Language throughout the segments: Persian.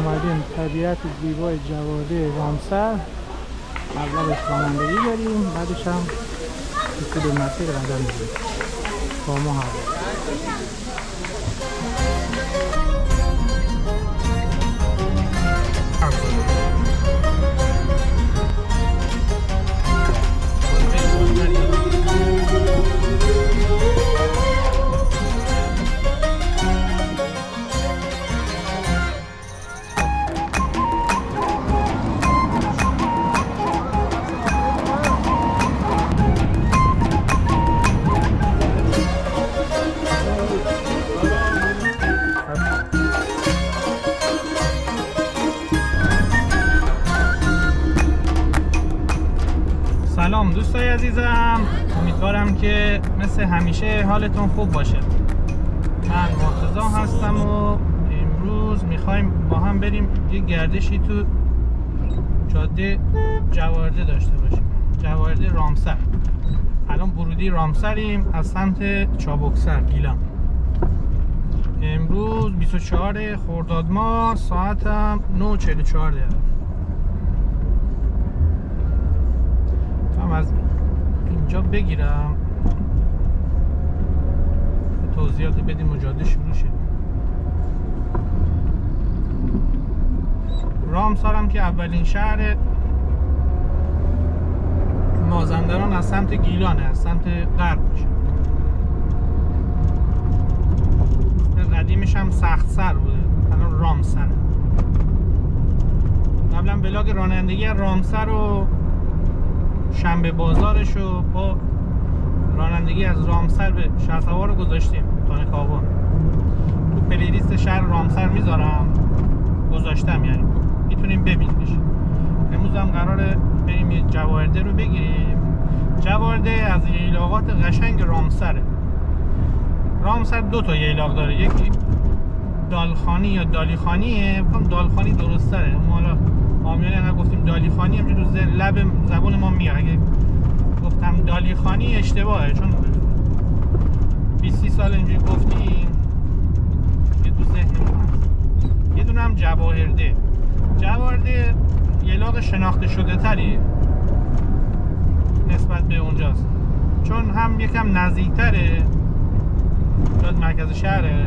اومدیم طبیعت زیبای جواده رامسر. اولش رانندگی داریم، بعدش هم به مسیر قدم می‌زنیم با ما هم. سلام دوستای عزیزم، امیدوارم که مثل همیشه حالتون خوب باشه. من مرتضی هستم و امروز میخوایم با هم بریم یه گردشی تو جاده جواهرده داشته باشیم، جواهرده رامسر. الان ورودی رامسریم از سمت چابکسر گیلان. امروز 24 خرداد ماه، ساعتم 9:44 دقیقه. از اینجا بگیرم توضیحات بدیم و جاده شروع شد. رامسرم که اولین شهر مازندران از سمت گیلانه، از سمت غرب میشه. قدیمش هم سخت سر بوده، الان رامسر. قبلا بلاگ رانندگی رامسر و شنبه بازارش رو با رانندگی از رامسر به شهرسوار رو گذاشتیم تانه کابون. تو پلیلیست شهر رامسر میذارم، گذاشتم، یعنی میتونیم ببینیش. امروز هم قراره بریم یه جواهرده رو بگیریم. جواهرده از ییلاقات قشنگ رامسره. رامسر دو تا ییلاق داره، یکی دالخانی یا دالیخانیه. بکنم دالخانی درست تره، حالا آمیانه اگر گفتیم دالیخانی همچه تو لب زبون ما میاد. اگه گفتم دالیخانی اشتباهه، چون 20 سال اینجوری گفتیم یه تو ذهن ما هست. یه دونه هم جواهرده. جواهرده یلاق شناخته شده تری نسبت به اونجاست، چون هم یکم نزدیکتره، جاد مرکز شهره.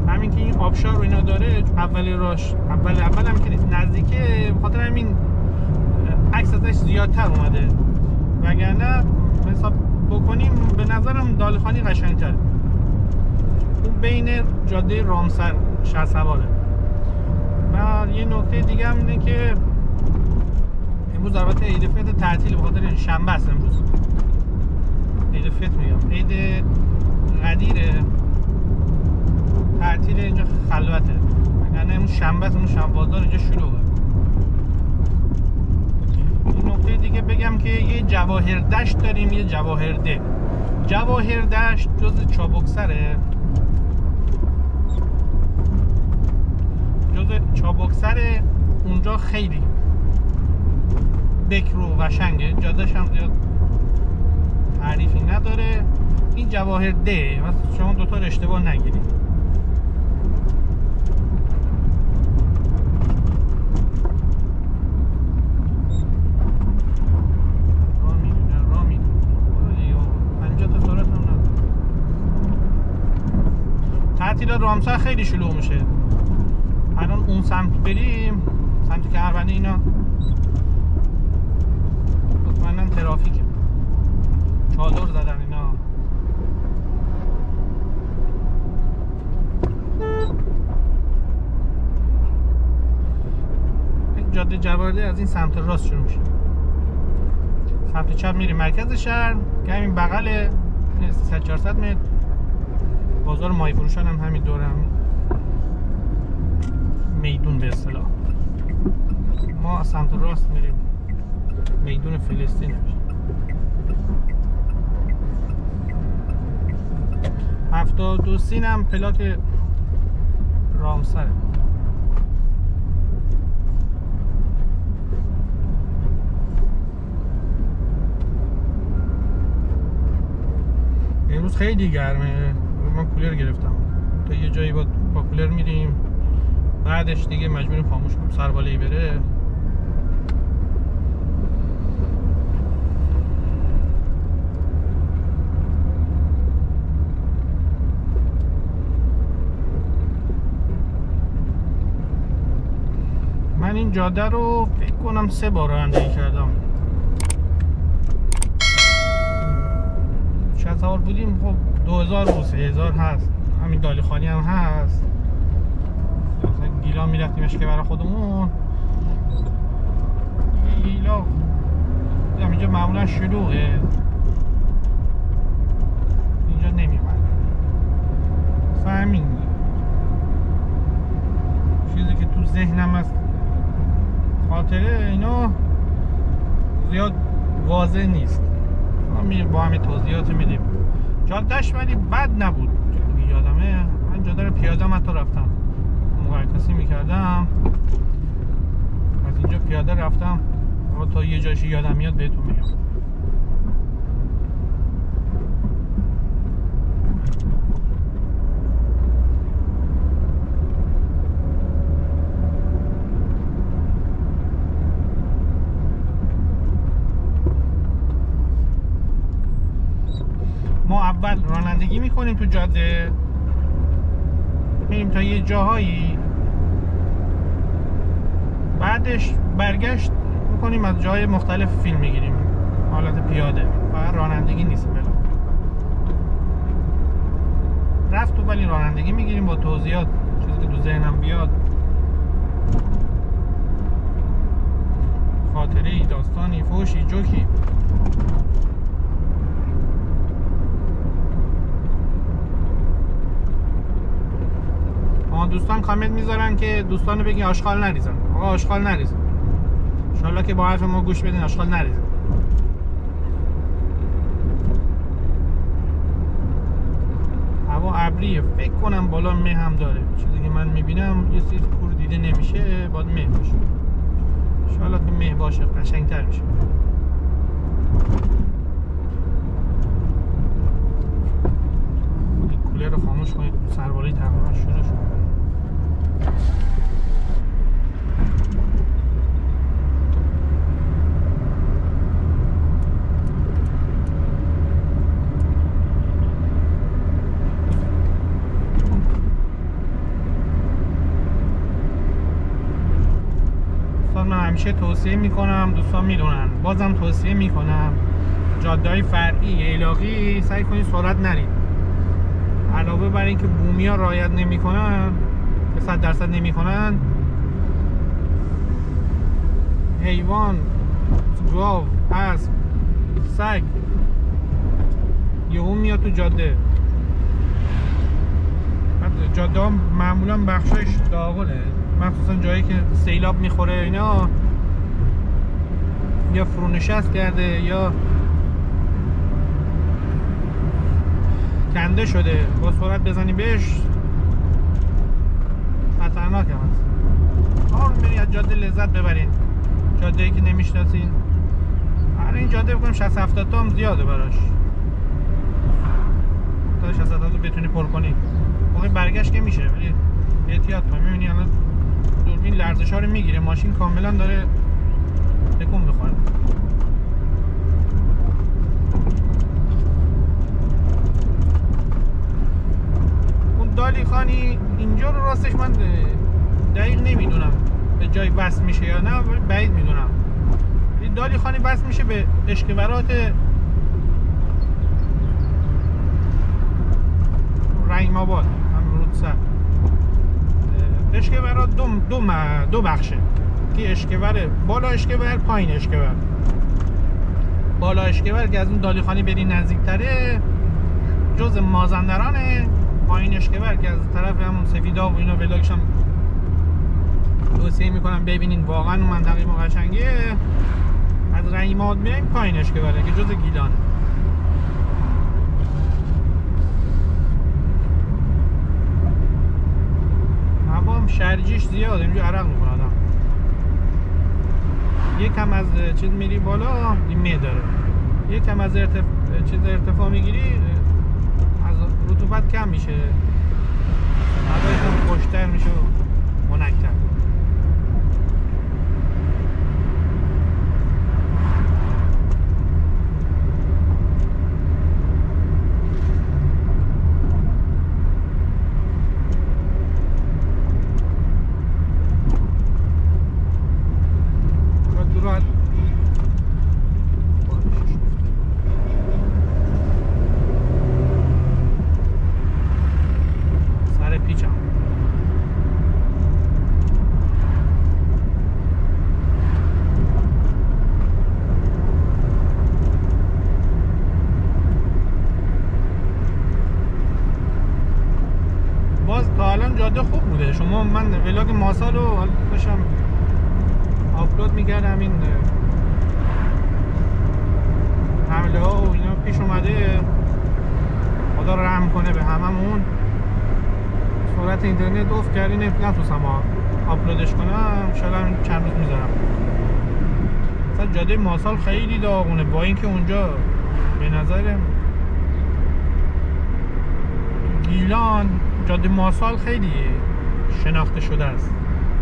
همین که این آبشار رو اینا داره، اول راش اول هم که نیست، نزدیکه، بخاطر همین عکس ازش زیادتر اومده. وگرنه حساب بکنیم به نظرم دالخانی قشنگ‌تره. اون بین جاده رامسر شهرسواره. و یه نکته دیگه هم اینه که امروز البته عید فطر تعطیل، بخاطر شنبه است. امروز عید فطر میگم، عید قدیره، تعطیل اینجا خلوته. یعنی امروز شنبه است، امروز شنبه بازار اینجا شلوغه. این نکته دیگه بگم که یه جواهردشت داریم، یه جواهرده. جواهردشت جز چابکسره، جز چابکسره. اونجا خیلی بکر و قشنگه، جادهش هم زیاد تعریفی نداره. این جواهرده، شما دوتا رو اشتباه نگیرید. تعطیلات رامسر خیلی شلوغ میشه. الان اون سمت بریم، سمت کهربنی، اینا مطمئنن ترافیکه، چادر زدن اینا. این جاده جواهرده از این سمت راست شروع میشه، سمت چپ میریم مرکز شهر که همین بغل 300-400 متر. بازار ماهی فروشان هم همین دوره، هم میدون به اصطلاح. ما از سمت راست میریم، میدون فلسطین میشه. 72 سین هم پلاک رامسره. امروز خیلی گرمه، من کولر گرفتم تا یه جایی با کولر میریم. بعدش دیگه مجبوریم خاموش کنیم سرباله‌ای بره. من این جاده رو فکر کنم 3 بار رانندگی کردم. چند سوار بودیم خب 2000 و 3000 هست. همین دالیخانی هم هست. مثلا گیلان میرفتیمش که برای خودمون گیلا اینجا معمولا شلوغه، اینجا نمیمد. همین چیزی که تو ذهنم است، خاطره اینا زیاد واضح نیست. ما با همین توضیحات میدیم. جادهش ولی بد نبود یادمه. من جاده رو پیاده حتی رفتم، مرکزی میکردم از اینجا پیاده رفتم تا یه جایشی یادم میاد بهتون میگم. ما اول رانندگی میکنیم تو جاده، میریم تا یه جاهایی، بعدش برگشت میکنیم از جای مختلف فیلم میگیریم، حالت پیاده، فقط رانندگی نیست. بلا رفت تو ولی رانندگی میگیریم با توضیحات، چیزی که تو ذهنم بیاد، خاطره‌ای، داستانی، فوشی، جوکی. دوستان کامنت میذارن که دوستان رو بگین آشغال نریزن. آقا آشغال نریزن، انشالله که با حرف ما گوش بدین، آشغال نریزن. هوا ابریه، فکر کنم بالا مه هم داره. چیزی که من میبینم یه چیز کور دیده نمیشه، باید مه باشه. انشالله که مه باشه قشنگتر میشه. کولر رو خاموش کنید، سرباله‌ای تقریبا شروع شد. من همیشه توصیه میکنم، دوستان میدونن، بازم توصیه میکنم، جاده‌های فرعی ایلاقی سعی کنید سرعت نرید. علاوه بر اینکه بومیا رعایت نمیکنن، به 100% نمیکنن، حیوان، گاو، اسب، سگ یهو میاد تو جاده. جاده ها معمولا بخشایش داغونه، مخصوصا جایی که سیلاب میخوره اینا، یا فرونشست کرده یا کنده شده. با سرعت بزنی بهش خطرناک هم هست. آروم برید از جاده لذت ببرین، جاده ای که نمیشناسین. این جاده بکنم 60-70 تا هم زیاده براش، تا 60 تا بتونی پر کنی. موقع برگشت که میشه، ولی احتیاط کن. میبینی الان دوربین لرزش ها رو میگیره، ماشین کاملا داره تکون میخوره. اون دالی خانی اینجا رو راستش من دقیق نمیدونم به جای بس میشه یا نه، ولی بعید میدونم. دالی خانی بس میشه به اشکورات رحیم آباد، هم رودسر. اشکورات دو بخشه که اشکور بالا، اشکور پایین. اشکور بالا، اشکور که از اون دالی خانی بری نزدیکتره، جز مازندرانه. پایین اشکور که از طرف همون سفیدا و اینا ولاگش هم توصیه میکنم ببینین، واقعا اون منطقه ما قشنگه. از رحیم آباد میایم پایین اشکوره که جز گیلانه. هوا هم شرجیش زیاده، اینجا عرق میکنه آدم. یکم از چیز میری بالا این مه داره، یکم از ارتفاع میگیری از رطوبت کم میشه، هوایش هم خوشتر میشه، خنک‌تر. جاده خوب بوده. شما من ولاگ ماسا رو داشتم آپلود میکردم، این حمله ها و اینا پیش اومده. خدا رحم کنه به هممون. سرعت اینترنت افت کرد، نتونستم آپلودش کنم. شاید چند روز میذارم. مثلا جاده ماسال خیلی داغونه، با اینکه اونجا به نظر گیلان جاده ماسال خیلی شناخته شده است.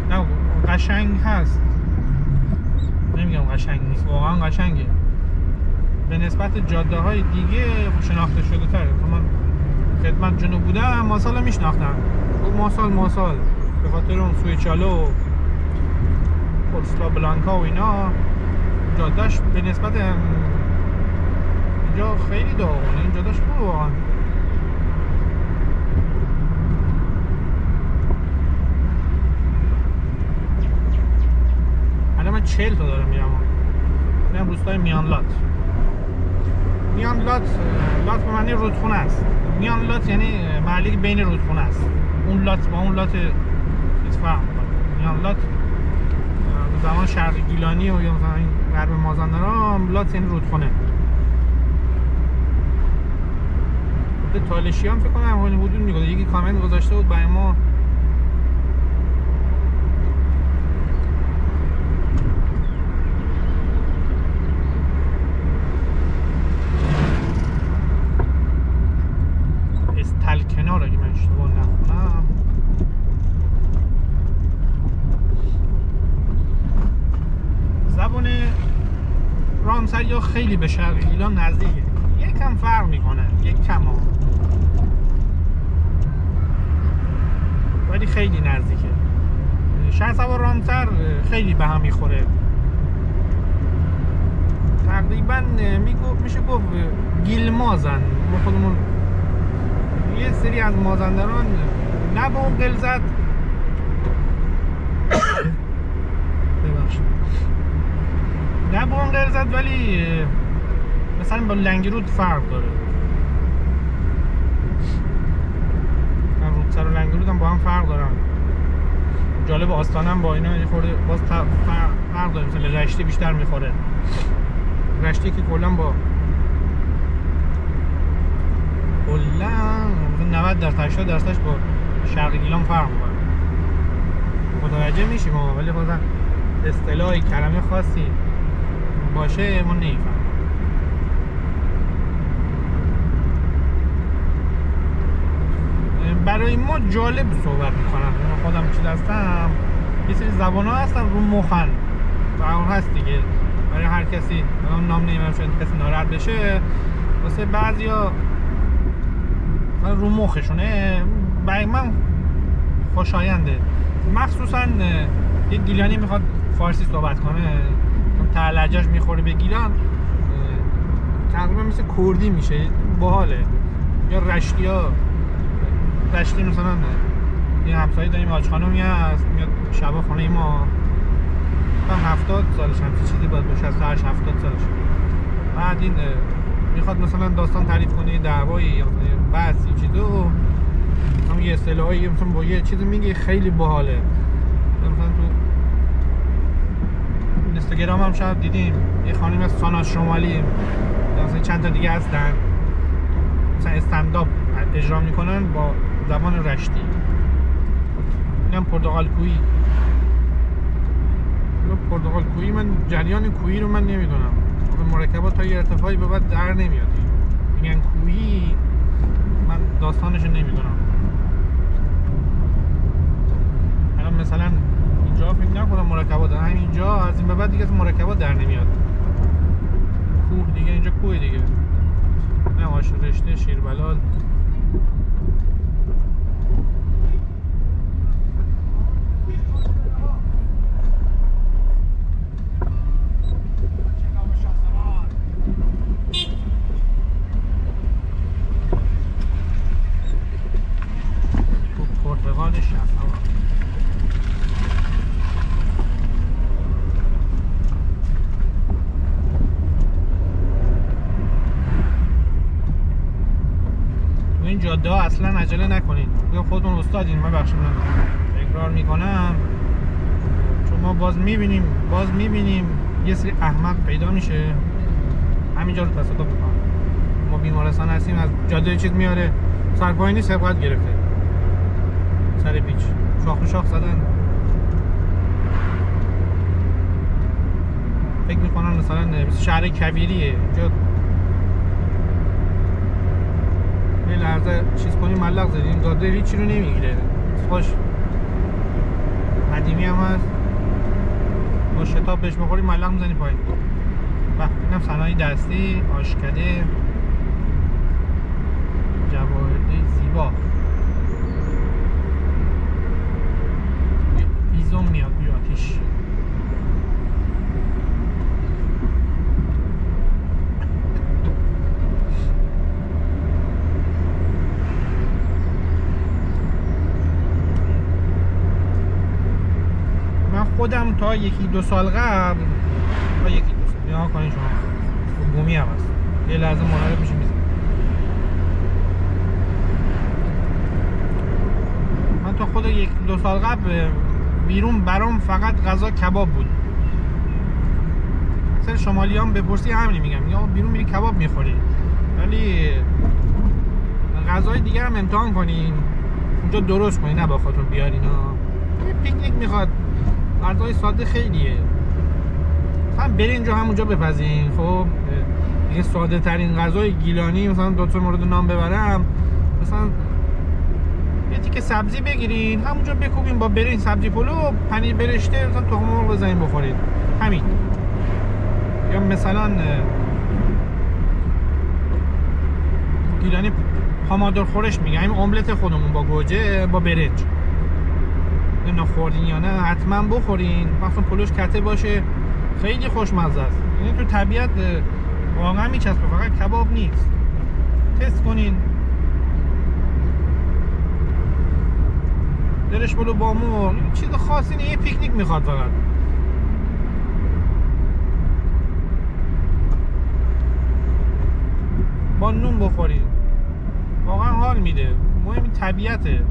نه قشنگ هست، نمیگم قشنگ نیست، واقعا قشنگه. به نسبت جاده های دیگه شناخته شده تره. من خدمت جنوب بودم، ماسال رو میشناختم. ماسال به خاطر اون سویچالو و پولسلا بلانکا و اینا جادهش به نسبت اینجا خیلی داغونه. این جادهش خوبه واقعا. من 40 تا دارم میرم. میرم روستای میانلات. میانلات به معنی رودخونه است. میانلات یعنی محلی بین رودخونه است. اون لات با اون لات هیچ فرق نمیکنه. میانلات زمان شرق گیلانی و یا مثلا این غرب مازندران، لات یعنی رودخونه. خود تالشی هم فکر کنم حالی حدود میگه. یکی کامنت گذاشته بود برای ما کنار، اگه من اشتباه نکنم. زبان رامسریا خیلی به شرق گیلان نزدیکه. یکم فرق میکنه، یک کم ها، ولی خیلی نزدیکه. شهرسوار رامسر خیلی به هم میخوره. تقریبا میشه گفت گیلمازن. ما خودمون یه سری از مازندران نه به اون غلظت ببخشید نه به اون غلظت، ولی مثلا با لنگرود فرق داره. من رودسر و لنگرود هم با هم فرق دارم. جالب آستانه هم با اینا یه خورده باز فرق داره. مثلا رشتی بیشتر میخوره. رشتی که کلا با کلا 90% 80% با شرق گیلان فرق میکنه. متوجه میشیم ما، ولی خودم اصطلاحی کلمه خاصی باشه ما نمیفهمیم. برای ما جالب صحبت میکنن. من خودم چی هستم، یه سری زبان ها هستن رو مخن و اون هست دیگه. برای هر کسی نام نمیدونم، شاید کسی ناراحت بشه، واسه بعضیا رو مخشونه. برای من خوشاینده. مخصوصا یک گیلانی میخواد فارسی صحبت کنه، لهجه‌اش میخوره به گیلان، تقریبا مثل کردی میشه، باحاله. یا رشتی مثلا یه همسایه داریم حاج خانومی هست، میاد شبا خونه ما. من 70 سالش هم چیزی باید باشه، 68-70 سالش. بعد این میخواد مثلا داستان تعریف کنه، دعوایی یا بحثی چیزو، مثلا یه اصطلاحی مثلا با یه چیزی میگه خیلی باحاله. مثلا تو اینستاگرام هم شاید دیدیم یه خانم از ساناز شمالی یا مثلا چند تا دیگه هستن، مثلا استنداپ اجرا میکنن با زبان رشتی. اینم پرتغال کویی. پرتغال کویی، من جریان کویی رو من نمیدونم. مرکبات تا یه ارتفاعی به بعد در نمیاد. میگن کویی، من داستانش رو نمیدونم. الان مثلا اینجا فکر نکنم مرکبات همینجا، از این به بعد دیگه مرکبات در نمیاد. کوه دیگه اینجا کوه دیگه، نه آش رشته شیربلال. پرتقال شهسوار. این جاده ها اصلا عجله نکنید، یا خودتون استادین، من بخشید من تکرار میکنم، چون ما باز میبینیم یه سری احمق پیدا میشه همینجا رو تصادف میکنم. ما بیمارستان هستیم، از جاده چیز میاره سرپایینی سبقت گرفته، سر پیچ شاخ به شاخ زدن. فکر میکنن مثلا شهر کبیریه جا یه لحظه چیز کنی ملق زدیم، داده هیچی رو نمیگیره. خوش قدیمی هم هست، با شتاب بهش بخوری ملق میزنی پایین. و اینم صنایع دستی، آشکده، جواهری زیبا. ایزوم میاد بیا آتیش. خودم تا یکی دو سال قبل یا کنین شما بومی هم هست، یه لحظه منعرف میشه میزن. من تا خود یک دو سال قبل بیرون برام فقط غذا کباب بود. سر شمالی هم بپرسی همینی میگم، یا بیرون میری کباب میخوری، ولی غذای دیگه هم امتحان کنین اونجا درست کنین، نه با خودتون بیارین. پیکنیک میخواد غذای ساده خیلیه، هم برین جا همونجا بپزین. خب دیگه ساده ترین غذای گیلانی، مثلا دو تا مورد نام ببرم، مثلا یه تیکه سبزی بگیرین همونجا بکوبین با برنج، سبزی پلو، پنیر برشته، مثلا تخم مرغ بزنین بخورید، همین. یا مثلا گیلانی پامادور خورش میگه، همین املت خودمون با گوجه با برنج. نه خوردین یا نه حتما بخورین، مثلا پلوش کته باشه، خیلی خوشمزه است. یعنی تو طبیعت واقعا میچسبه، فقط کباب نیست. تست کنین. درش پلو با مرغ چیز خاصی نیست، یه پیکنیک میخواد فقط. با نون بخورین واقعا حال میده. مهم طبیعته.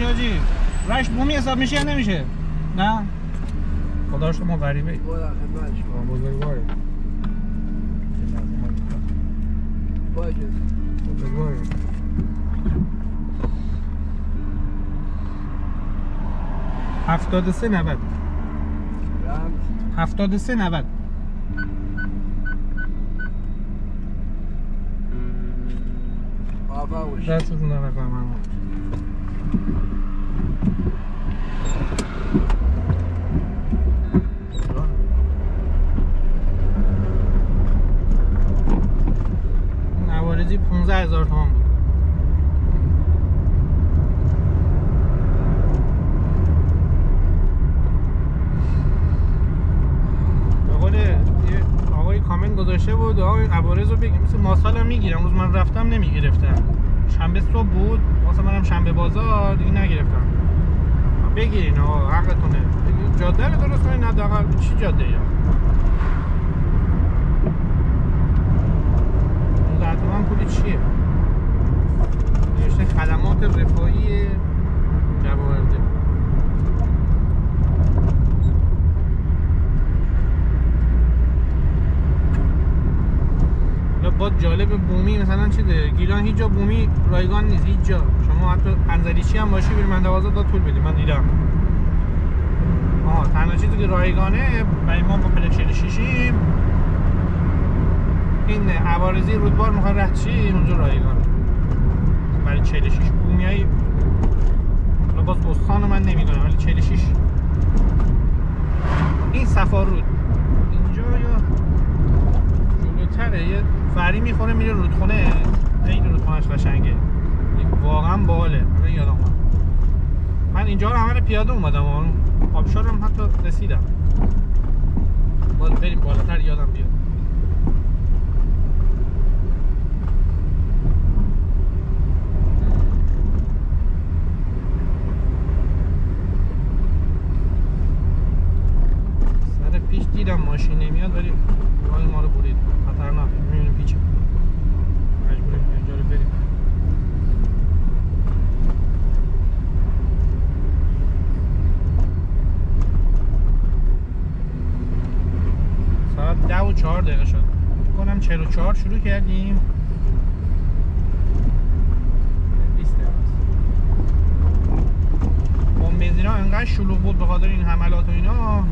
حاجی رش بومی حساب میشه یا نمیشه؟ نه؟ خدا شما غریبه ای بزرگواره بزرگواره 73 90 73 90 دستتون رو بکنم. نوارزی 15,000 تومان بود. به قول آقای کامنت گذاشته بود آقای عوارض رو بگیم، مثل ماسال هم میگیرم، روز من رفتم نمیگرفتم، شنبه صبح بود واسه منم شنبه بازار دیگه نگرفتم. بگیرین آقا حقتونه، جاده رو درست کنین. حداقل چی جاده یا 15 تومن پول چیه؟ نوشته خدمات رفاهی جواهرده. باز جالب بومی مثلا چیزه گیلان هیچ جا بومی رایگان نیست، هیچ جا. شما حتی انزلیچی هم باشی بریم من 12 تا طول بدیم، من دیدم. تنها چیزی که رایگانه برای ما با پلک 46یم این عوارضی رودبار میخواد رد چی اونجا رایگانه. برای 46 بومیایی باز استان من نمیدونم، ولی 46 این صفا رود اینجا یا جلوتره یه فری میخوره میره رودخونه. این رودخونهش قشنگه واقعا باحاله. من یادم اومد من اینجا رو همه پیاده اومدم، آبشارم حتی رسیدم. باز بریم بالاتر یادم بیاد. سر پیش دیدم ماشین نمیاد ولی راه ما رو برید، خطرناکه. میبینیم پیچه، مجبوریم اینجا رو بریم. ساعت 10 و 4 دقیقه شد. فکر کنم 44 شروع کردیم. 20 دقیقه است. با بنزینا انقدر شلوغ بود به خاطر این حملات و اینا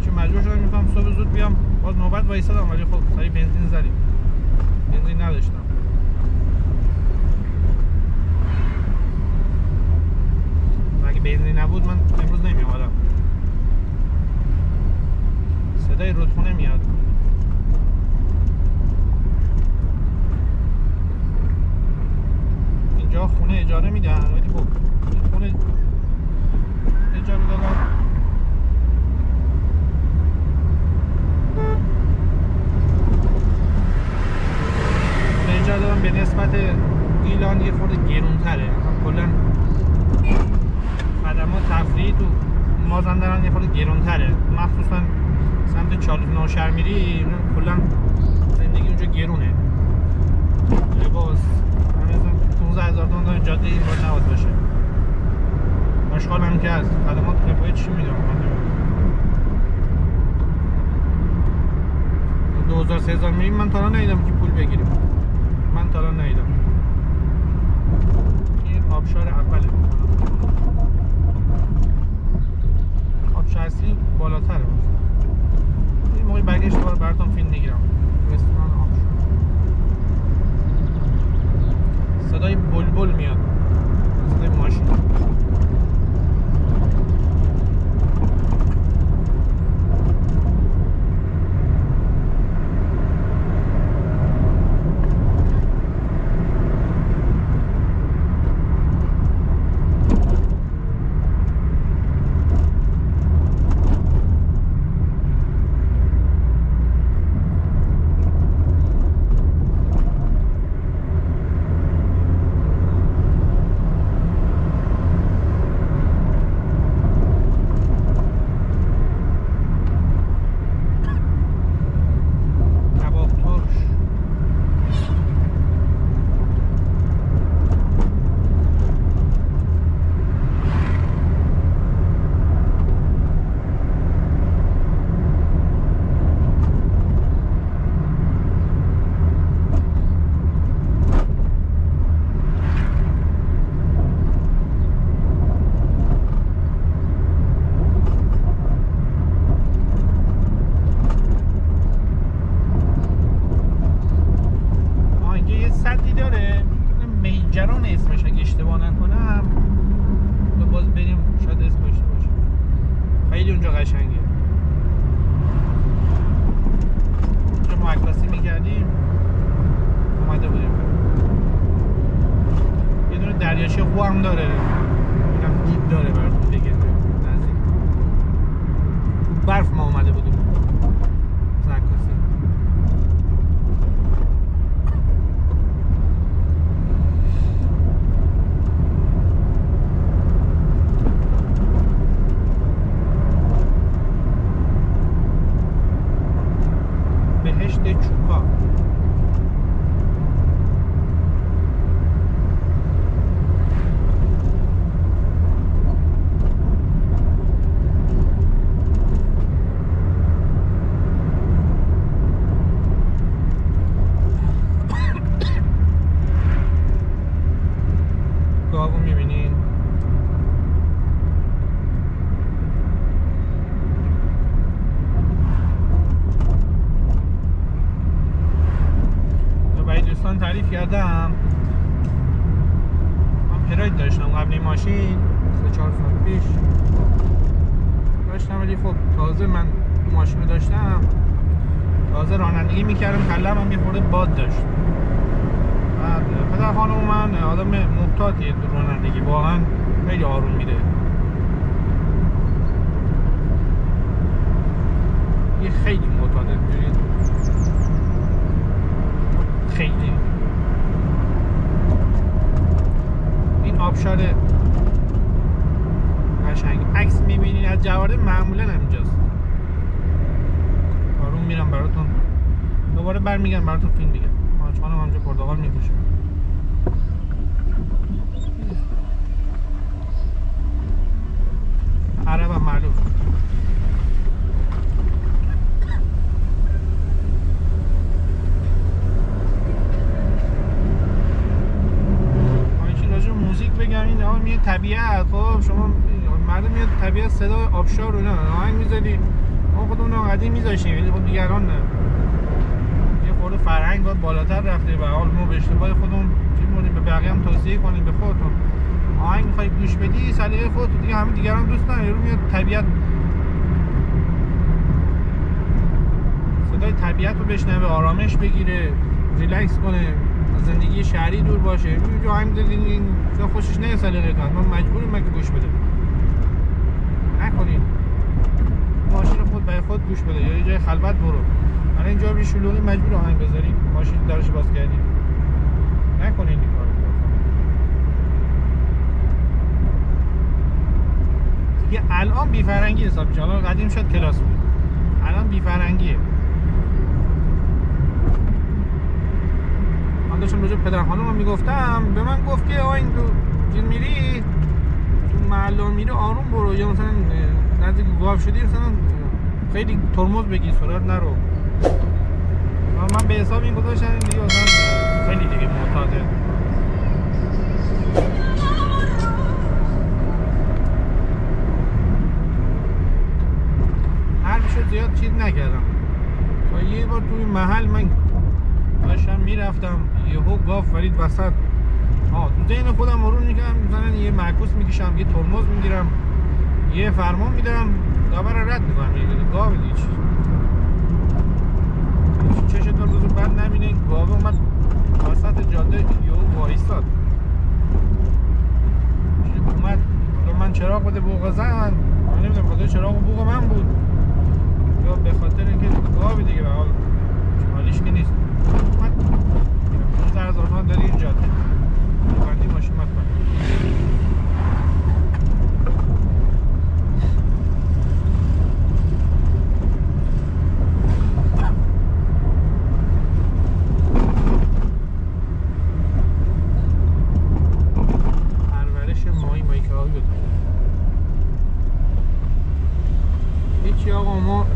چون مجبور شدم میگم صبح زود بیام. باز نوبت وایسادم ولی خب سری بنزین زدیم. بنزین نداشتم. اگه بنزین نبود من امروز نمی‌اومدم. صدای رودخونه میاد. اینجا خونه اجاره میدن ولی خب خونه اجاره دادن به نسبت گیلان یه خورده گرونتره. کلا خدمات تفریحی تو مازندران یه خورده گرونتره، مخصوصا سمت چالوس نوشهر میری کلا زندگی اونجا گرونه. لباس مثلا 15000 تومان جاده این باید نباید باشه. آشغال هم که هست. خدمات رفاهی چی میدونم من 2000 3000 میریم. من تا الان ندیدم که پول بگیریم. من تا الان ندیدم. این آبشار اوله. آبشار اصلی بالاتره. این موقعی برگشت دوباره براتون فیلم میگیرم. رستوران آبشار. صدای بلبل میاد. صدای ماشین. دریاچه قو هم داره، اینم دیپ داره براتون بگم نزدیک. برف ما اومده بودیم زنکاسه. بهشت چوپا. تعریف کردم، من پراید داشتم قبل این ماشین 3-4 سال پیش داشتم، ولی خب تازه من تو ماشین رو داشتم، تازه رانندگی میکردم، کلم هم یه خورده باد داشت. بعد پدر خانم من آدم محتاطیه تو رانندگی، واقعا خیلی آروم میره. یه خیلی معتاده ببینید، خیلی این آبشار قشنگ عکس میبینید از جواده معمولا همینجاست. آروم میرم براتون، دوباره برمیگردم براتون فیلم دیگه. ماچانم همونجا پرتقال میپوشه. عربم معلوم. موزیک بگم این آقا میاد طبیعت، خب شما مردم میاد طبیعت، صدا آبشار و اینا آهنگ میذاری، ما خودمون قدیم میذاشتیم ولی خب دیگران نه. یه خورده فرهنگ باید بالاتر رفته، به حال ما به اشتباه خودمون چی می‌کنیم، به بقیه هم توصیه کنیم، به خودتون آهنگ می‌خوای گوش بدی سلیقه خودت دیگه، همه دیگران دوست ندارن، یارو میاد طبیعت صدای طبیعت رو بشنوه، آرامش بگیره، ریلکس کنه، زندگی شهری دور باشه. اینجا آهنگ می‌ذارین این خوشش نمیاد سلیقه تو، ما مجبوریم که گوش بده. نکنین ماشین خود به خود گوش بده، یا یه جای خلوت برو. الان اینجا بی شلوغی مجبور آهنگ بذاری، ماشین درش باز کردی. نکنین این کارو. دیگه الان بی فرنگی حساب میشه. الان قدیم شد کلاس بود، الان بی فرنگیه. من داشتم راجع پدر خانومم میگفتم، به من گفت که آقا این تو میری تو محله میری آروم برو، یا مثلا نزدیک گاو شدی مثلا خیلی ترمز بگی، سرعت نرو. من به حساب این گذاشتم دیگه، مثلا خیلی دیگه معتاده. حرفشو زیاد چیز نکردم. تا یه بار توی محل من داشتم میرفتم، یهو گاو فرید وسط، تو ذهن خودم مرور میکنم، مثلا یه معکوس میکشم، یه ترمز میگیرم، یه فرمان میدارم، داور رو رد میکنم، یه گاو دیگه چشتون روزو بد نبینه. گاو اومد وسط جاده یهو وایستاد، اومد من چراغ بده بوق زن، من نمیدونم خاطر چراغ و بوق من بود یا به خاطر اینکه گاو دیگه، به حال حالیش که نیست. اومد 15,000 تومان داری این جاده بندی ماشین مد کنی. پرورش ماهی که آبی بده هیچی آقا، ما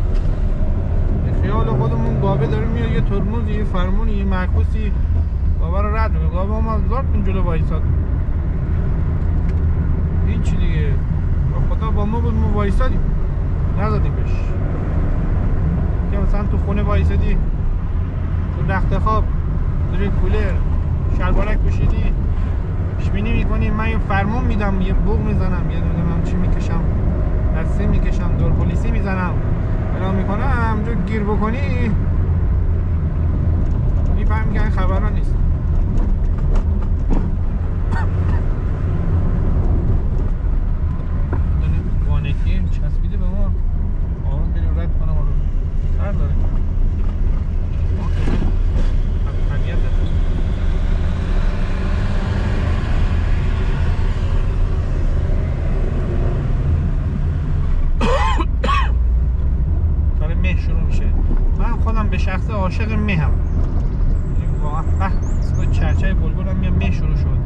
به خیال خودمون گاوه داریم میاد، یه ترمز، یه فرمون، یه معکوسی گاوه رو رد میکنه. گاوه هم زارت کن جلو وایساد، هیچی دیگه. خدا با ما بود، ما وایسادیم نزدیمش. که مثلا تو خونه وایسادی، تو رخت خواب زیر کولر شلوارک پوشیدی، پیشبینی میکنی من یه فرمون میدم، یه بوق میزنم، یه نمیدونم چی میکشم، دسته میکشم، دور پلیسی میزنم، اعلام میکنم، همونجا گیر بکنی میفهمی که این خبرها نیست. وانکی چسبیده به ما، آروم بریم رد کنم، آروم سر داره طبیعت داره. داره مه شروع میشه. من خودم به شخص عاشق مهم، واقعا به چرچه بلبل هم میام مه شروع شد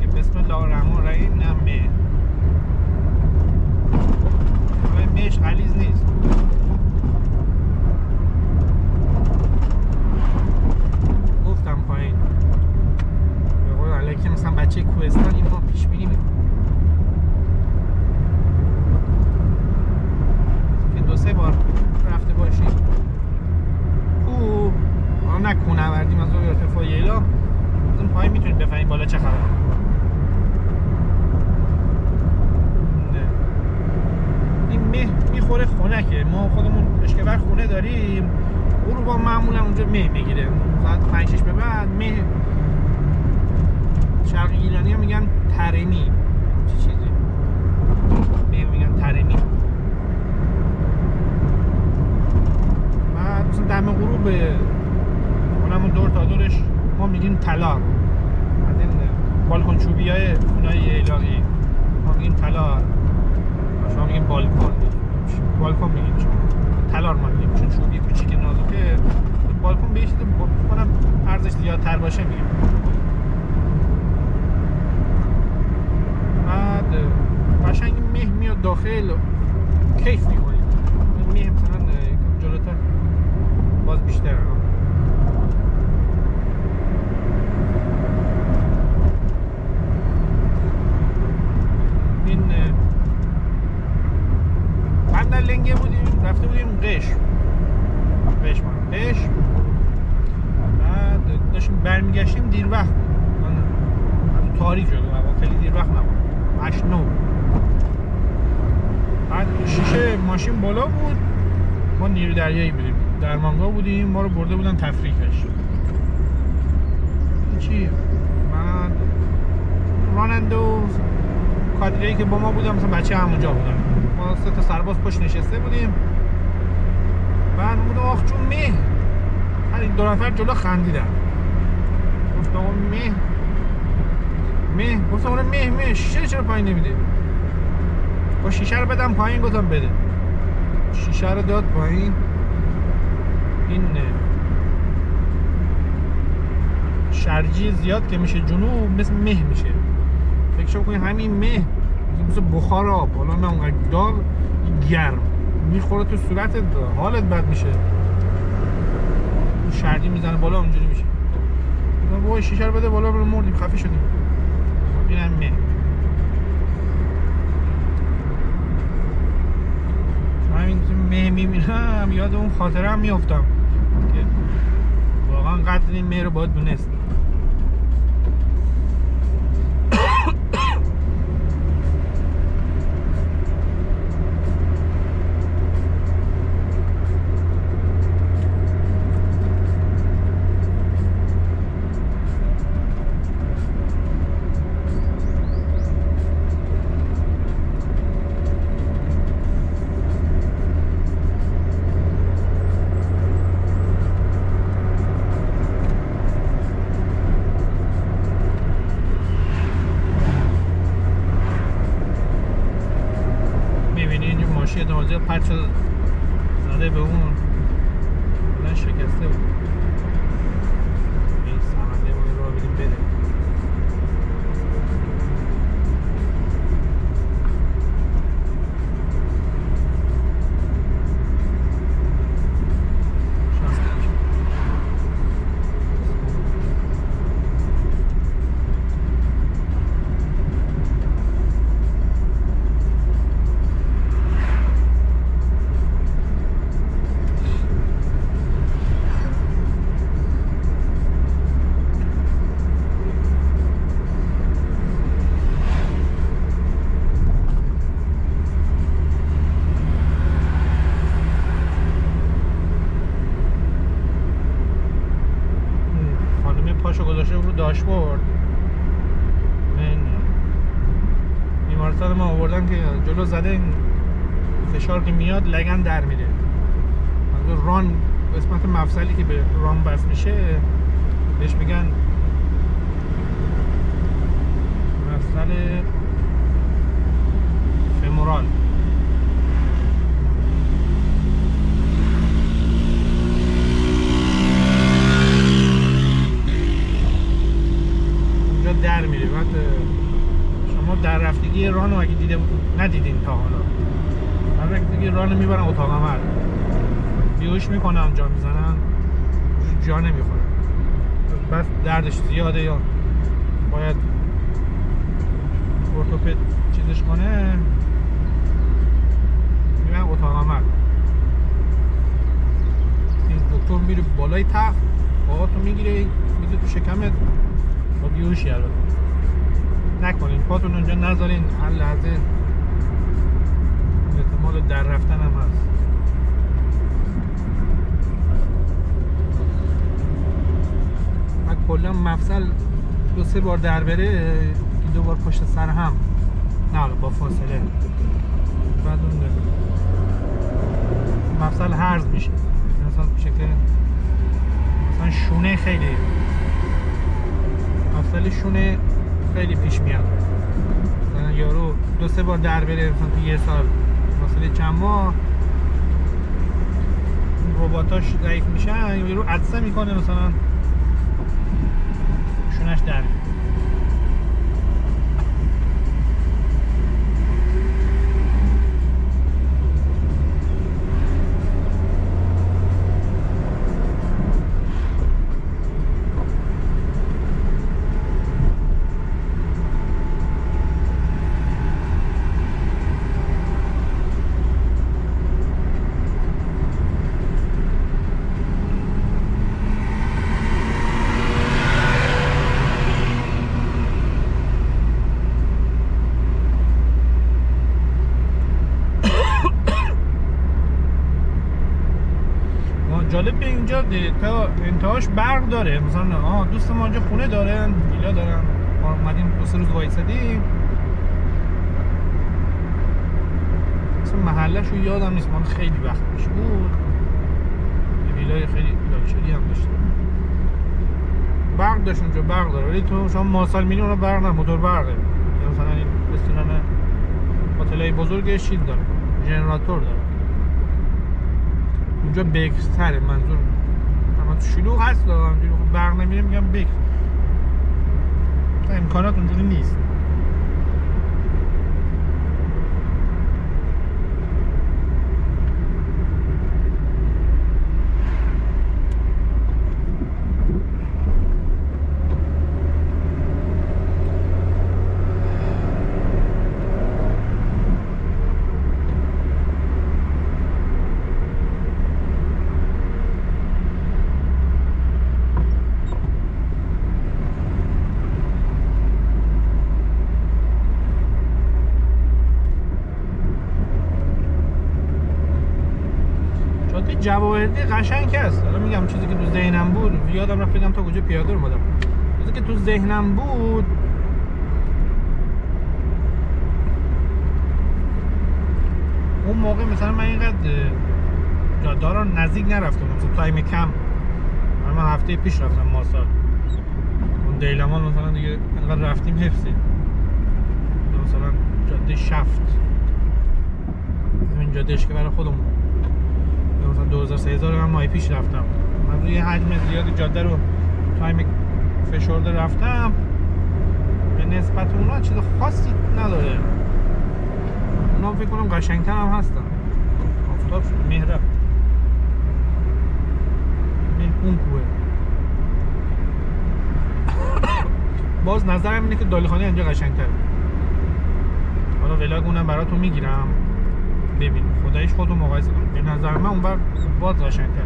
که بسم الله الرحمن الرحیم، نه مه مهش غلیظ نیست. گفتم پایین به قول علیکی مثلا بچه کوهستان این ما پیش بینی میکنم که 2-3 بار رفته باشی کوه، نه کوهنوردی، مثلا ارتفاع ییلا داریم اروپا معمولا اونجا مه میگیره ساعت 5-6 به بعد مه. شرق ایرانی ها میگن ترمی چه چیزی مه میگن ترمی. بعد مثلا دم غروب اونمون دور تا دورش ما میگیم تالار. از این بالکن چوبی های خونه‌های ایلاقی ما میگیم تالار، شما میگیم بالکن میگیم شما تالار ما میگیم چون چوبی کوچیک نازکه. بالکن بهش بکنم ارزش زیادتر باشه میگیم. بعد قشنگ مه میاد داخل کیف میکنیم. مه مثلا جلوتر باز بیشتر این بندر لنگه بودیم رفته بودیم قش بعد داشتیم برمیگشتیم دیر وقت بود، تاریک شده و خیلی دیر وقت نبود 8-9. بعد شیشه ماشین بالا بود، ما نیرو دریایی بودیم درمانگاه بودیم، ما رو برده بودن تفریحش. چی؟ بعد راننده و کادریایی که با ما بودن مثلا بچه همونجا بودن، ما 3 تا سرباز پشت نشسته بودیم. بعد بودم آخ چون مه هر این 2 نفر جلو خندیدن. گفتم آقا مه گفتم آقا مه شیشه چرا پایین نمیده؟ با شیشه رو بدم پایین. گفتم بده. شیشه رو داد پایین. این شرجی زیاد که میشه جنوب مثل مه میشه. فکر کنید همین مه مثل بخار آب حالا نه اونقدر داغ گرم میخوره تو صورتت حالت بد میشه. شرجی میزنه بالا اونجوری میشه. بابا شیشه رو بده بالا رو مردیم خفه شدیم. اینم مه. همین مه میبینم یاد اون خاطره هم میافتم که واقعا قدر این مه رو باید دونست. پرچ زده به اون بلند شکسته بود. این سمنده باید رو بدیم بده. داشبورد من بیمارستان ما آوردن که جلو زده فشار که میاد لگن در میره. از ران قسمت مفصلی که به ران بس میشه بهش میگن مفصل فمورال. در میره. بعد شما در رفتگی رانو اگه ندیدین تا حالا در رفتگی رانو میبرن اتاق عمل بیهوش میکنن جا میزنن جا نمیخوره بس دردش زیاده یا باید ارتوپد چیزش کنه میبرن اتاق عمل. این دکتر میره بالای تخت پاهاتو میگیره میده تو شکمت با بیهوشی البته نکنین پاتون اونجا نذارین هر لحظه احتمال در رفتن هم هست. کلا مفصل 2-3 بار در بره 2 بار پشت سر هم، نه با فاصله، بعد اون مفصل هرز میشه، مثلا به شکل مثلا شونه، خیلی مفصل شونه خیلی پیش میاد، مثلا یارو 2-3 بار در بره مثلا تو 1 سال، فاصله چند ماه رباتاش ضعیف میشن، یارو عدسه میکنه مثلا شونش در. جالب به اینجا تا انتهاش برق داره، مثلا دوست ما اینجا خونه دارن، ویلا دارن، ما اومدیم 2-3 روز وایسادیم، مثلا محلش رو یادم نیست، من خیلی وقت پیش بود، ویلای خیلی لاکچری هم داشت، برق داشت اونجا، برق داره، ولی تو شما ماسال میلی اونها برق نه، موتور برقه، مثلا این رستوران هتلای بزرگش چیز داره، ژنراتور داره. اونجا بکرتره، منظور اما تو شلوغ هست، همونجوری برق نمیره، میگم بکر، امکانات اونجوری نیست. جواهردی قشنگ است. حالا میگم چیزی که تو ذهنم بود، یادم رفت بگم تا کجا پیاده اومدم. چیزی که تو ذهنم بود اون موقع، مثلا من اینقدر جاده رو نزدیک نرفتم، مثلا تایم کم، من هفته پیش رفتم ماسال، اون دیلمان مثلا دیگه اینقدر رفتیم حفظی، مثلا جاده شفت، این جادهش که برای خودمون مثلا 2000-3000 من ماه پیش رفتم، من روی حجم زیاد جاده رو تایم فشرده رفتم، به نسبت اونا چیز خاصی نداره، اونا فکر کنم قشنگتر هم هستن. آفتاب شد، مه رفت، اون کوه. باز نظرم اینه که دالیخانه اینجا قشنگتره. حالا ولاگ اونم براتون میگیرم ببین، خداییش خودتون مقایسه کنید. به نظر من اون بر باز قشنگتره.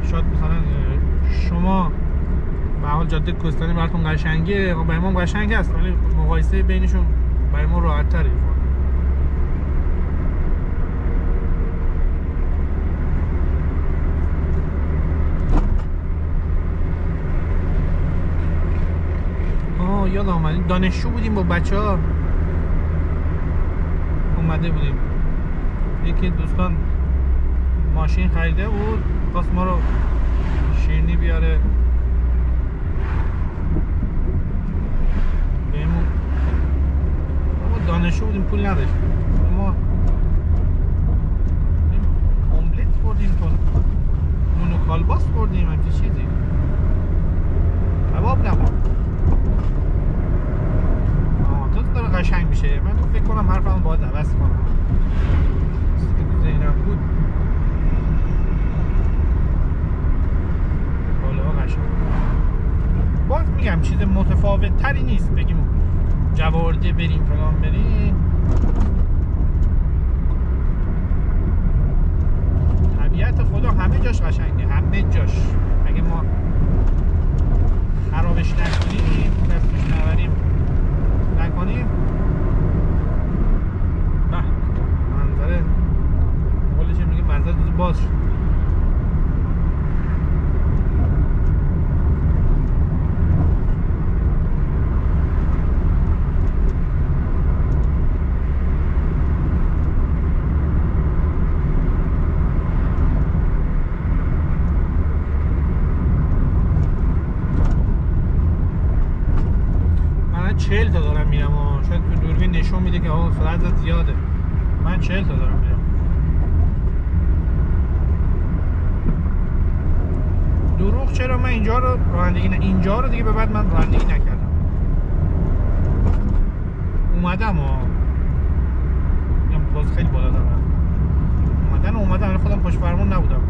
شاید مثلا شما به حال جاده کوهستانی براتون قشنگه، برای ما قشنگ هست، ولی مقایسه بینشون برای ما راحت تره. یاد آمدیم دانشجو بودیم با بچه ها اومده بودیم، یکی دوستان ماشین خریده بود، خواست ما رو شیرینی بیاره بهمون. ما دانشجو بودیم، پول نداشتیم، ما املت خوردیم، نون و کالباس خوردیم، همچه چیزی، کباب نخورد. داره قشنگ میشه. من فکر کنم حرفمو باید عوض کنم، چیزی که تو ذهنم بود بالا قشنگ. باز میگم چیز متفاوت تری نیست بگیم جواهرده بریم فلان بریم. طبیعت خدا همه جاش قشنگه، همه جاش. اگه ما خرابش نکنیم، دستش نبریم نکنیم، به منظره قولش میگه منظره باز شد. 40 تا دارم میرم و شاید تو دوربین نشون میده که آقا سرعت زیاده. من 40 تا دارم میرم. دروغ چرا؟ من اینجا رو رانندگی اینجا رو دیگه به بعد من رانندگی نکردم. اومدم میگم باز خیلی بالا دارم. اومدم خودم پشت فرمون نبودم.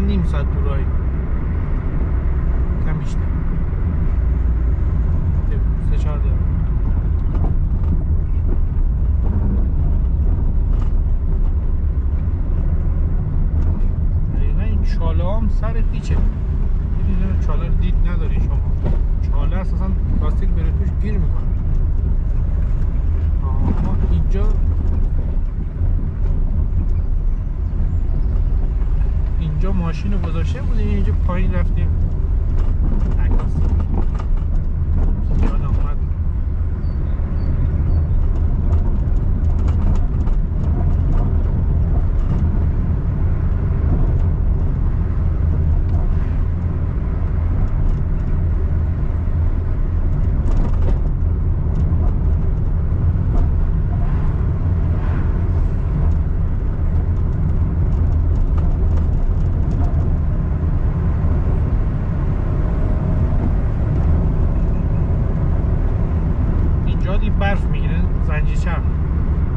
نیم ساعت تو راهی، کم بیشتر، 3-4 دقیقه. دقیقا این چاله هم سر پیچه. این چاله رو دید نداری شما. چاله اساسا لاستیک بره توش گیر میکنه. اما اینجا ماشین رو گذاشته بودیم، اینجا پایین رفتیم عکاسی. یادم اومد برف میگیره، زنجیرچرخ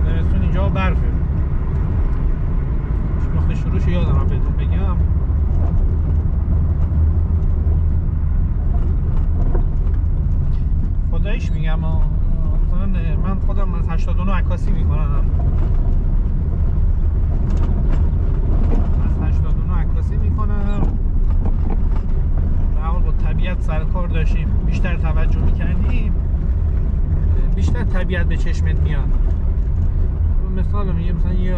زمستون اینجا برفه. وقتی شروعش یادم رو بهتون بگم. خداییش میگم من خودم از 89 عکاسی میکنم. از 89 عکاسی میکنم. به حال با طبیعت سر کار داشتیم، بیشتر توجه میکردیم، بیشتر طبیعت به چشمت میاد. مثال میگه مثلا یه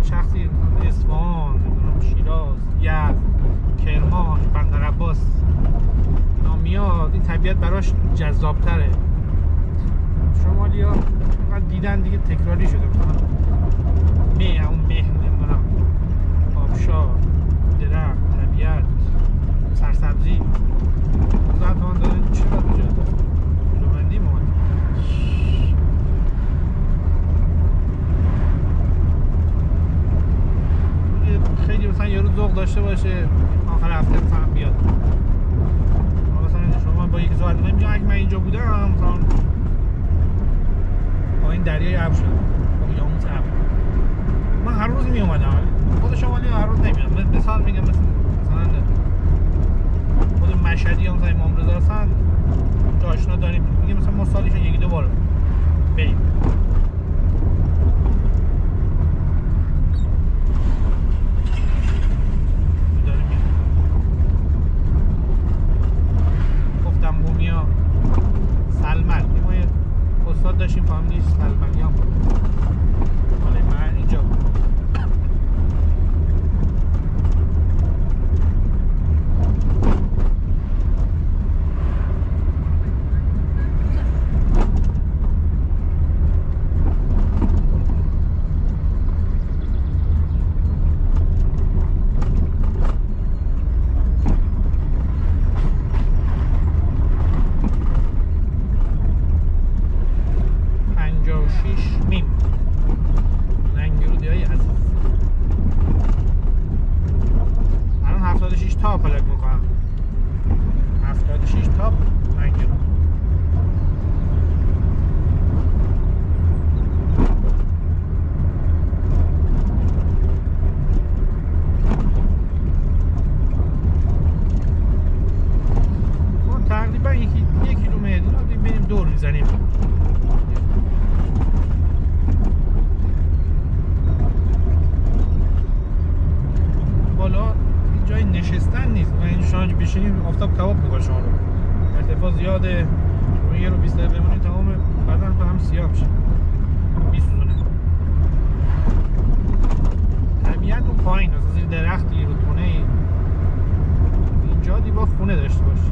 شخصی مثلا اصفهان، شیراز، یزد، کرمان، بندرعباس میاد، این طبیعت براش جذابتره. شمالیا فقط دیدن دیگه تکراری شده، مثلا اون نمیدونم آبشار، درخت، طبیعت، سرسبزی. زمان داره چی باید بجاده؟ جومندی مهمه. خیلی مثلا یه روز ذوق داشته باشه آخر هفته مثلا بیاد. مثلا شما با یکی صحبت می‌کنید، میگه اگه من اینجا بودم مثلا با این دریای ابر شد، با یاموت ابر، من هر روز می اومدم. خود شمالی هر روز نمیاد. مثال میگم مثلا خود مشهدی هم مثلا امام رضا هستن، جا آشنا داریم، میگه مثلا ما سالش 1-2 بار بریم. سلمن ما یه استاد داشتیم فامیلیش سلمنی هم بود، مال من اینجا بزنیم. بالا جای نشستن نیست، من اینجا شما بشینید آفتاب کباب میکنه شما رو. ارتفاع زیاده، شما یه رو 20 دقیقه بمونید تمام بدن تو هم سیاه میشه، میسوزونه. طبیعت اون پایین از زیر درختی رو خونه ای، اینجا دیبا خونه داشته باشی.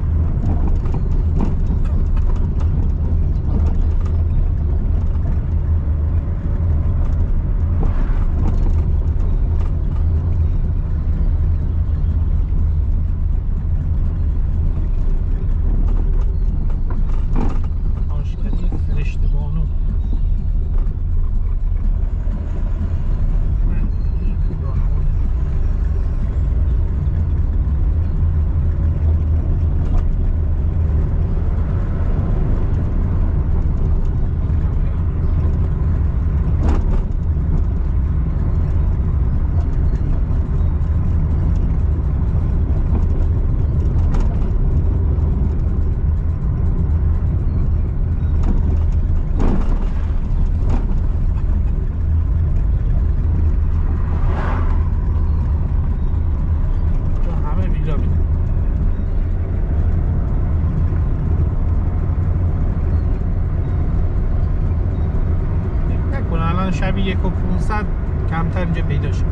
شبی 1,500 کمتر اینجا پیدا شد.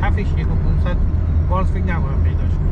کفش 1,500 باز فکر نکنم پیدا شد.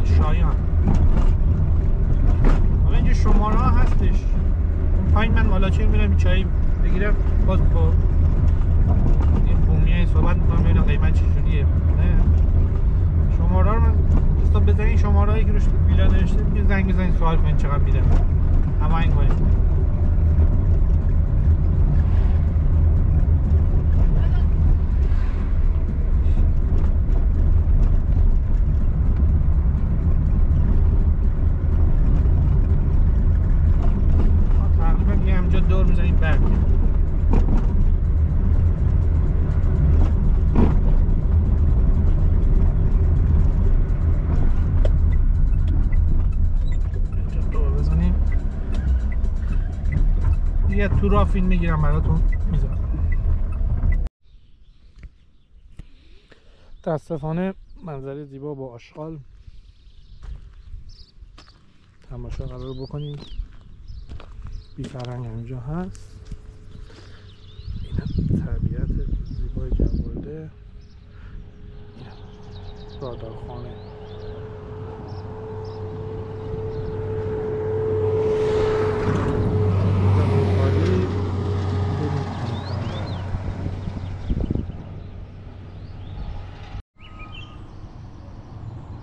شایان. حالا اینجا شماره ها هستش. اون پایین من مالاچی میرم چای بگیرم، باز با این بومیه صحبت میکنم ببینم قیمت چجوریه. نه شماره ها رو من استاد بزنین، شماره هایی که روش ویلا نوشته میگه زنگ بزنین سوال کنین چقدر میده. اما این کنین. دور میزنیم برد دور بزنیم. یه تو را فیلم میگیرم براتون میذارم. متاسفانه منظره زیبا با آشغال تماشا قرار بکنیم. بیفرنگ اینجا هست. این طبیعت زیبای جوالده، رادارخانه.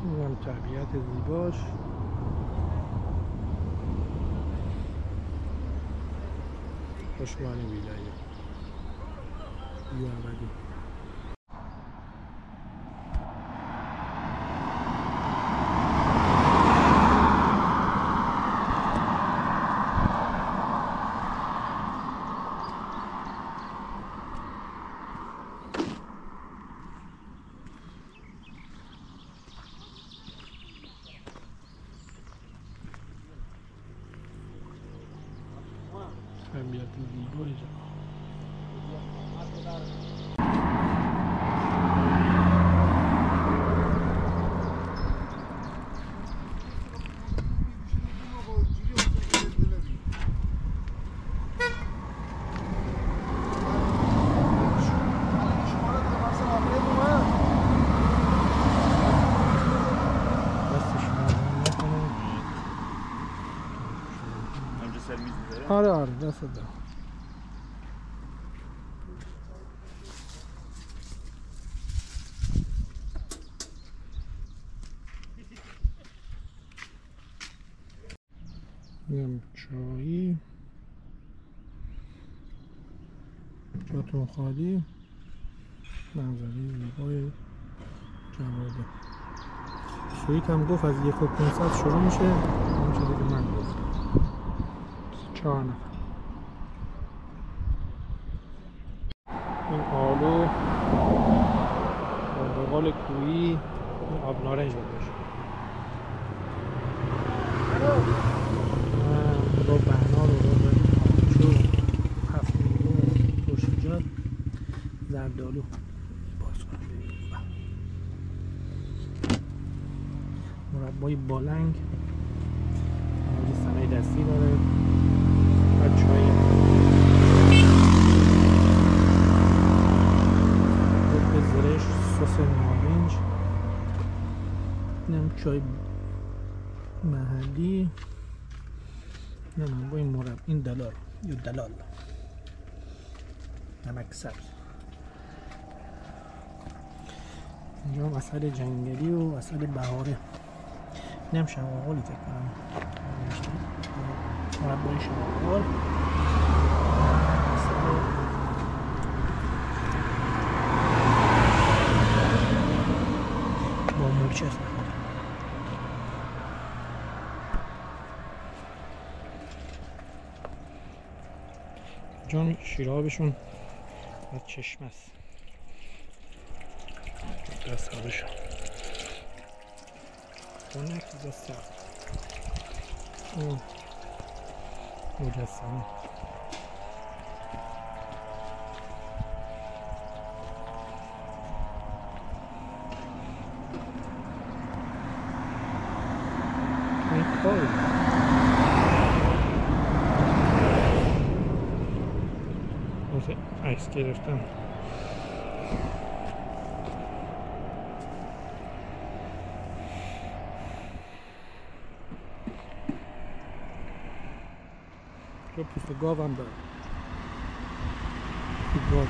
اینم طبیعت زیباش. خوشبانی ویلایی ابدی. طبیعت زیبایی میز میذاره؟ آره دست دارم. میگم چایی جاتون خالی، منظره زیبای جواده. سویت هم گفت از 1500 شروع میشه، اون چیزی که من گفتم 4 نفر. این آلو بقال کویی، این آب نارنج بودش رو بهنا رو آبچو، هفت میلیون، ترشیجات، زردالو. باز کنم ببینیم. مربای بالنگ، اینجا صنایع دستی داره و چای به زرش، سس نارنج، اینم چای محلی. نه با این مربا، این دلال یا دلال، نمک سبز. اینجا هم عسل جنگلی و عسل بهاره. این هم شماغالی فکر کنم، مربای شماغال، با مورچه استفاده. اینجا شیرابشون از چشمه است، دست آبشون خونک دست سخت. اون مجسمه این کاری واسه عکس گرفتن. جو پوست گاو هم داره. گاو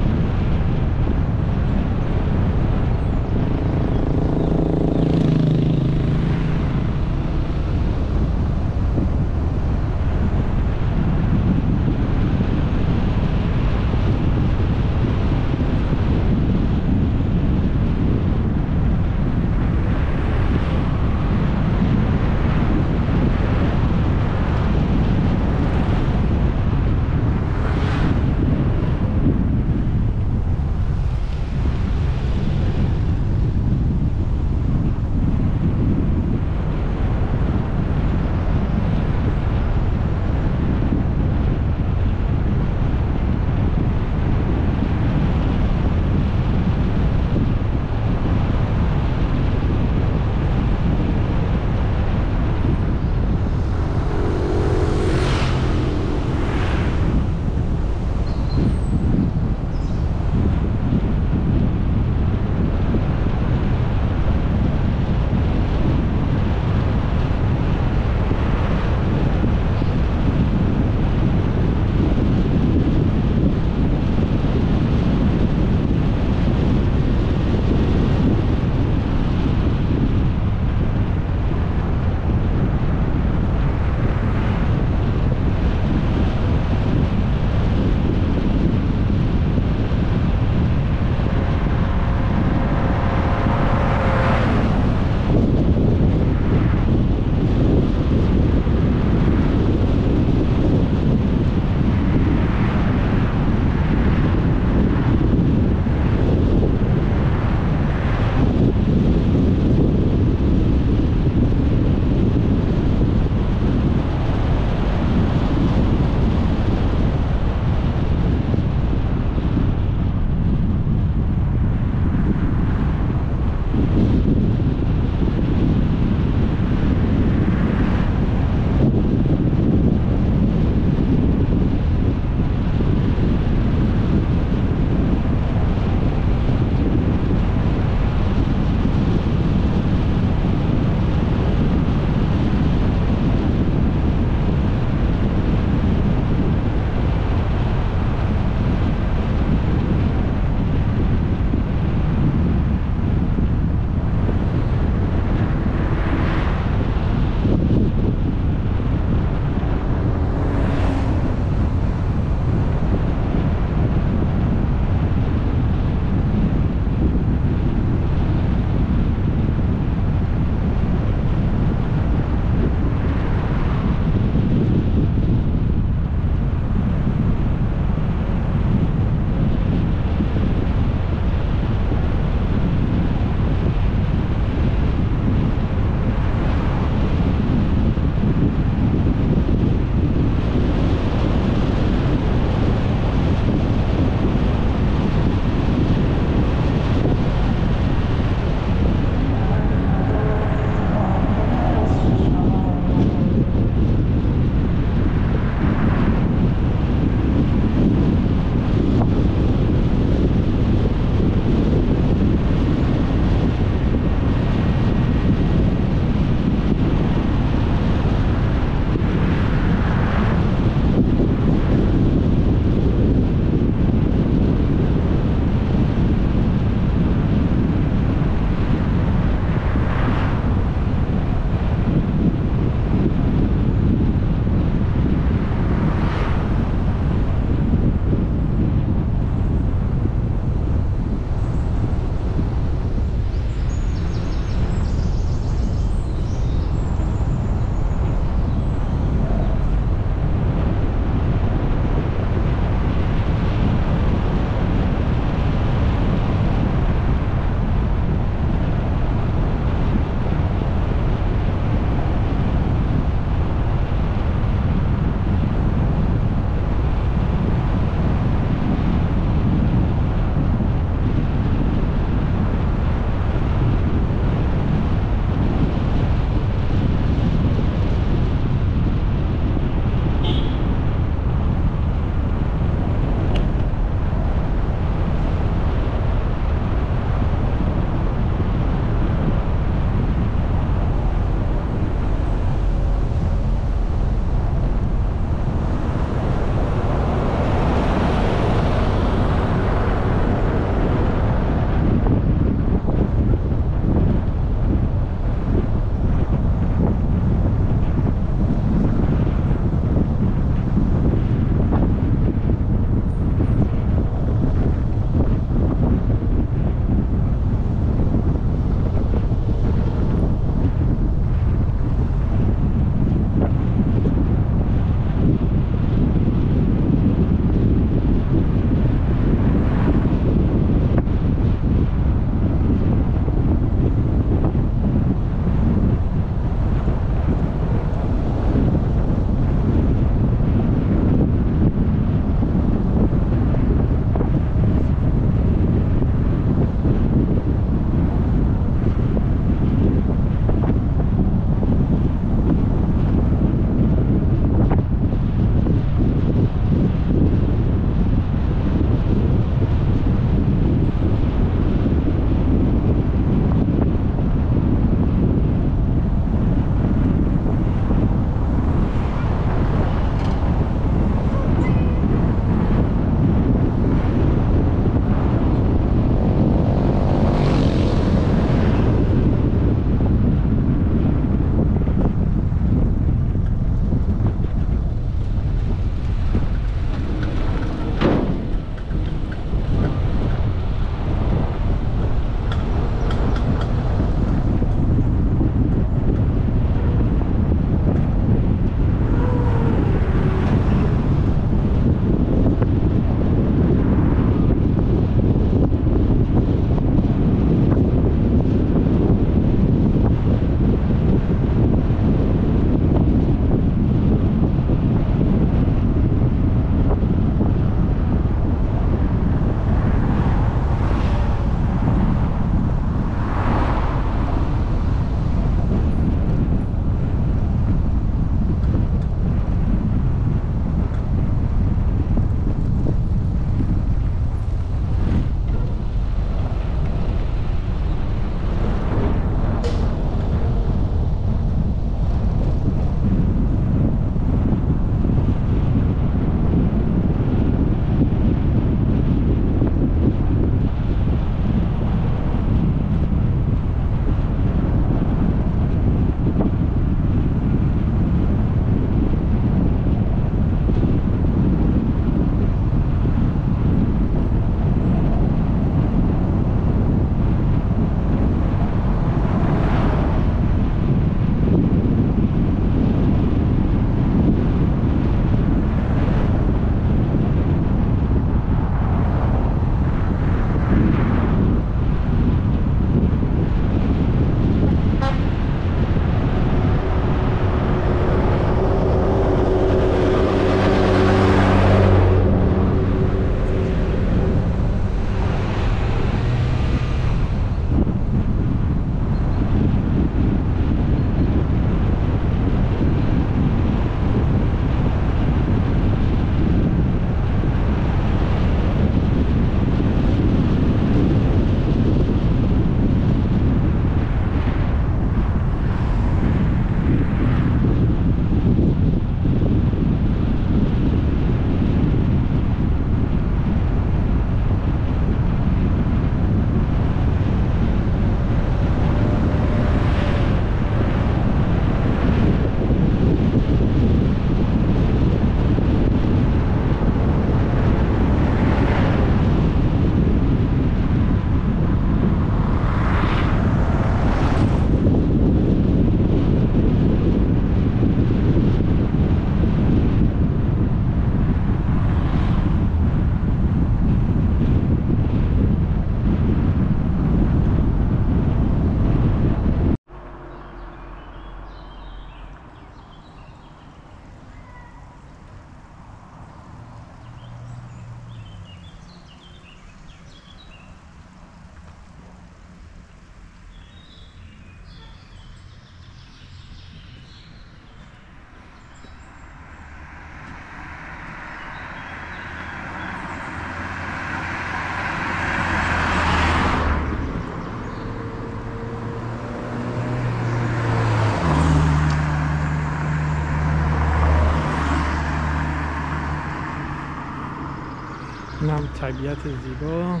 این هم طبیعت زیبا،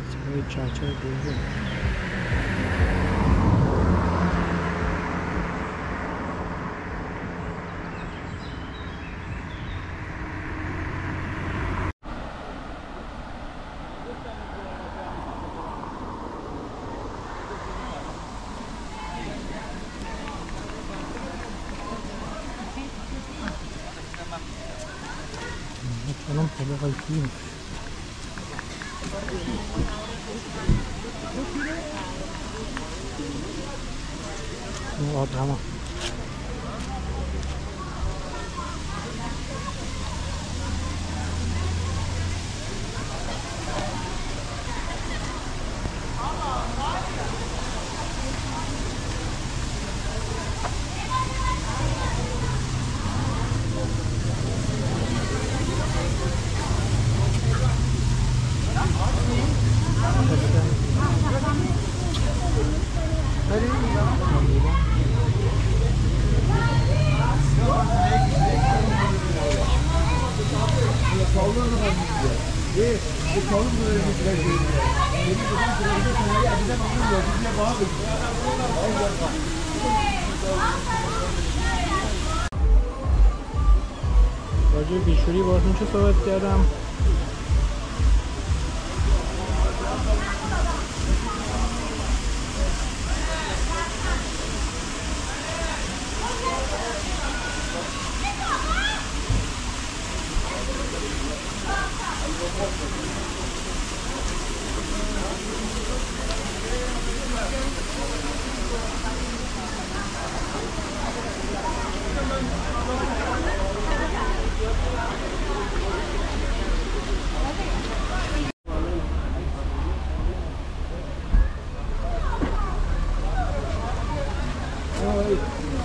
صدای چهچه بلبل. الان طبقه فیلم آدم راجع به بیشوری باهاتون چه صحبت کردم؟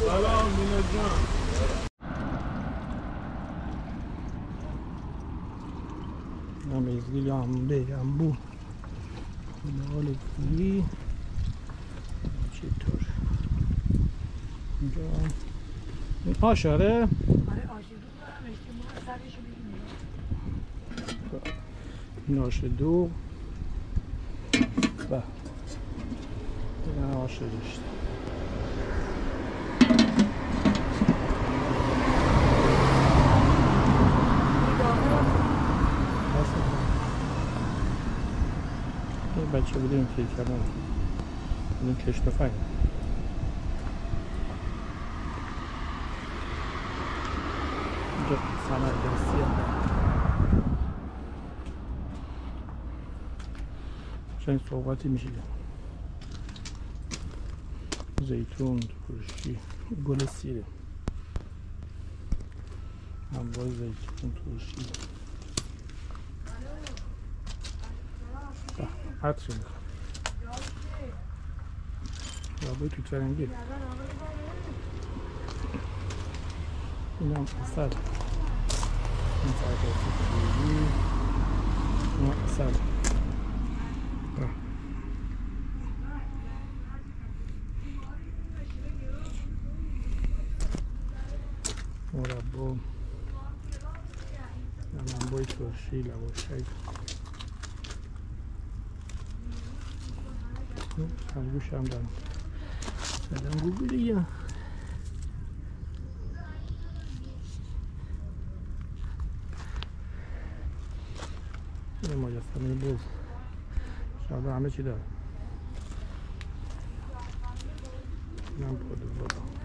سلام مینا جان. مزگیل انبو مال گویی چطور اینجا این آشاره؟ آره آش دو دارم احتمال سرشو بگیریم. این آش دو و این آش رشته. بچه بوده این فکر کردم این کشتفنگ اینجا ثمر دستی هم چند صحبتی میشه زیتون، ترشی، گل سیره انواع زیتون، ترشی عطر میخوام رابطه تو ترنگی این هم اصل این سرگرسی کنیدی این هم اصل مربا انواع ترشی، لواشک خرگوش هم دارم زدم گوگل دیگه این مجسمه بز شاید همه چی داره این هم پادو بابا